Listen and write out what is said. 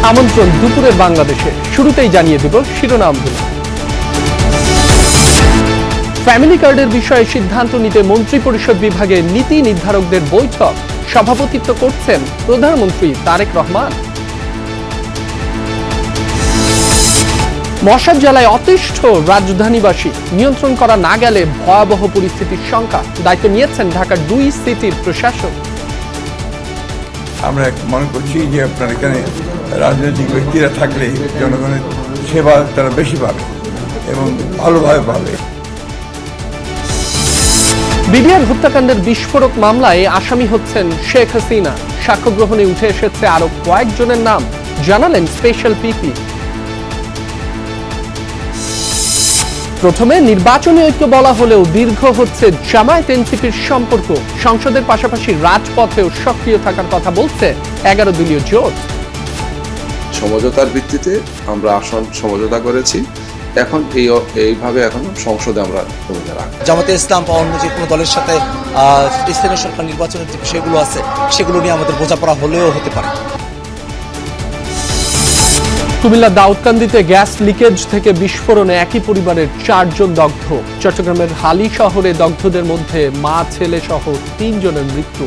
আমন্ত্রণ দুপুরের বাংলাদেশে। শুরুতেই জানিয়ে দেব শিরোনামগুলো। ফ্যামিলি কার্ডের বিষয়ে সিদ্ধান্ত নিতে মন্ত্রিপরিষদ বিভাগে নীতি নির্ধারকদের বৈঠক, সভাপতিত্ব করছেন প্রধানমন্ত্রী তারেক রহমান। মশার জ্বালায় অতিষ্ঠ রাজধানীবাসী, নিয়ন্ত্রণ করা না গেলে ভয়াবহ পরিস্থিতির শঙ্কা, দায়িত্ব নিয়েছেন ঢাকার 2 সিটির প্রশাসক। আমরা মনে করছি যে আপনার এখানে রাজনৈতিক ব্যক্তিরা থাকলে জনগণের সেবা তারা বেশি পাবে এবং ভালোভাবে পাবে। বিডিআর হত্যাকাণ্ডের বিস্ফোরক মামলায় আসামি হচ্ছেন শেখ হাসিনা। সাক্ষ্য গ্রহণে উঠে এসেছে আরো কয়েকজনের নাম, জানালেন স্পেশাল পিপি। প্রথমে নির্বাচনী ঐক্য বলা হলেও দীর্ঘ হচ্ছে জামায়াত এনসিপির সম্পর্ক। সংসদের পাশাপাশি রাজপথেও সক্রিয় থাকার কথা বলছে 11 দলীয় জোট। সমঝোতার ভিত্তিতে আমরা আসন সমঝোতা করেছি। এখন এইভাবে এখন সংসদে আমরা ভূমিকা রাখব। জামাতে ইসলাম বা অন্য যে কোনো দলের সাথে স্থানীয় সরকার নির্বাচনের যে বিষয়গুলো আছে সেগুলো নিয়ে আমাদের বোঝাপড়া হলেও হতে পারে। কুমিল্লার দাউদকান্দিতে গ্যাস লিকেজ থেকে বিস্ফোরণে একই পরিবারের 4 জন দগ্ধ। চট্টগ্রামের হালি শহরে দগ্ধদের মধ্যে মা, ছেলে সহ 3 জনের মৃত্যু।